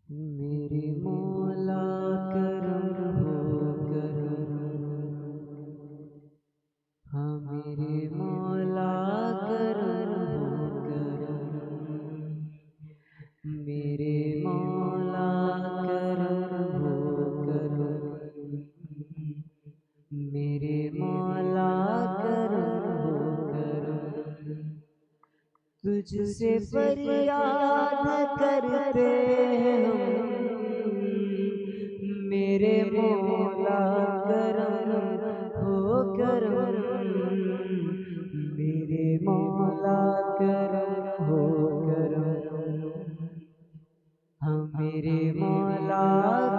میرے مولا کرم ہو کرم، ہاں میرے مولا کرم ہو کرم، میرے مولا کرم ہو کرم، میرے مولا کرم ہو کرم، تجھ سے فریاد کرتے ہیں ہم، میرے مولا کرم ہو کرم، میرے مولا کرم ہو کرم، ہاں میرے مولا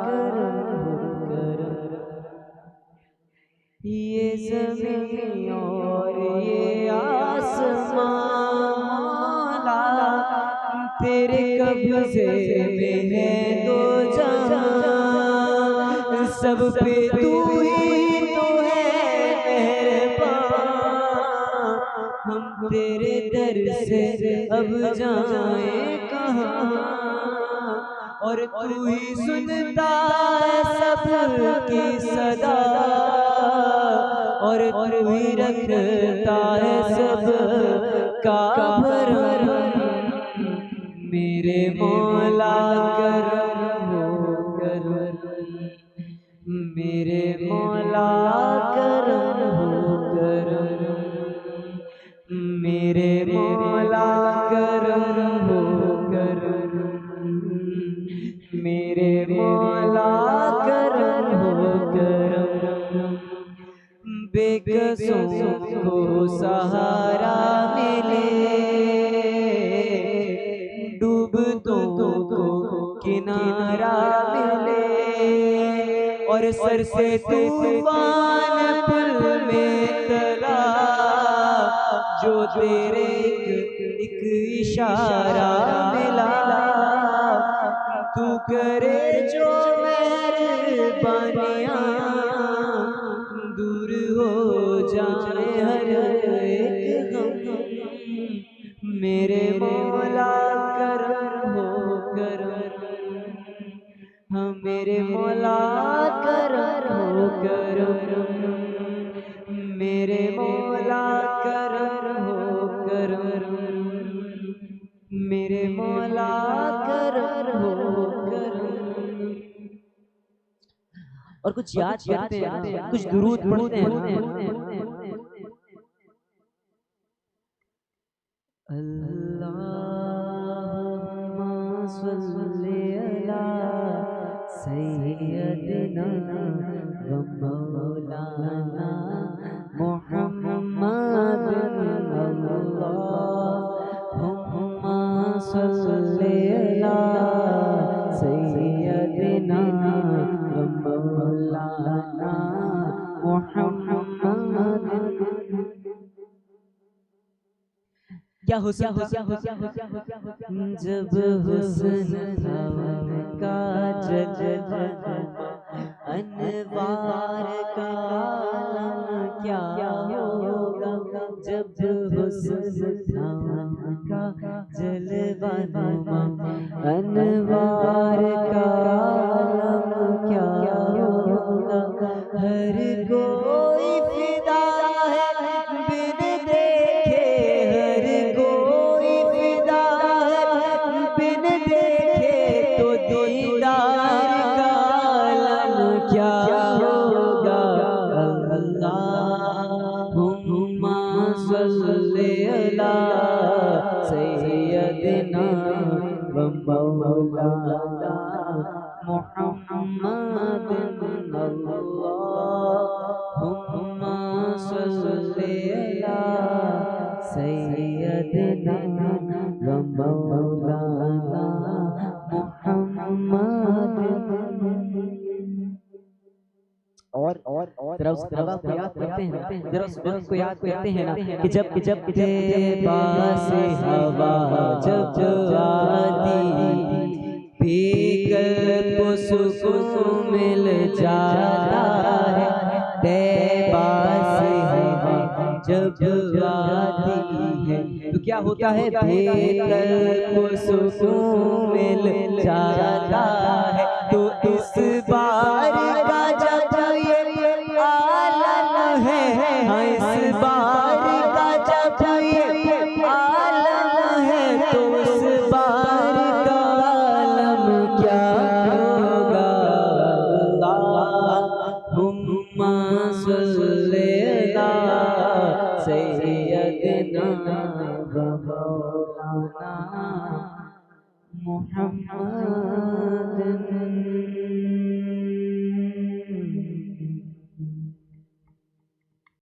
کرم ہو کرم، یہ زمین اور یہ آسمان مولا تیرے قبضے میں ہے دو جہاں، سب پہ تو ہی تو ہے مہربان، ہم تیرے در سے اب جائیں کہاں، اور تو ہی سنتا ہے سب کی صدا، اور تو ہی رکھتا ہے سب کا بھرم، میرے مولا کرم ہو کرم، میرے مولا کرم ہو کرم، میرے مولا کرم ہو کرم، میرے مولا کرم ہو کرم، بے قصوں کو سہارا ملے، ڈوبتوں کو کنارہ ملے، اور سر سے طوفان پل میں تلا، جو تیرے ایک اشارہ ملا، تو کرے جو مہربانیاں، دور ہو جائے ہر ایک غم، میرے مولا کرم ہو کرم، ہاں میرے مولا کرم ہو کرم، میرے مولا کرم ہو کرم، میرے مولا کرم ہو کرم، اور کچھ یاد کرتے ہیں، کچھ درود پڑھتے ہیں۔ اللہم صلی علی سیدنا و مولانا محمد، اللہم صلی علی سیدنا و مولانا محمد، کیا حسن تھا جب حسن تھا ان کا جلوہ، انوار کا عالم کیا ہوگا، جب حسن تھا ان کا جلوہ نما، انوار کا عالم کیا ہوگا، ہر کوئی فدا ہے بن دیکھے، ہر کوئی فدا ہے بن دیکھے، تو دیدار کا عالم کیا ہوگا، اللہم صلی علی سیدنا و مولانا محمد، اللہم صلی علی سیدنا و مولانا محمد، اور ذرا اس ہوا کو یاد کرتے ہیں، ذرا اس وقت کو یاد کرتے ہیں نا، کہ جب باس ہوا جب آتی، بے قلب کو سکون مل جاتا ہے، طیبہ سے ہوا جب آتی ہے تو کیا ہوتا ہے دیکھ کر کو سکون مل جاتا ہے تو اس بار کا جب یہ عالم ہے ہاں اس بار کا جب یہ عالم ہے تو اس بار کا عالم کیا ہوگا اللہم صلی علی سیدنا و مولانا محمد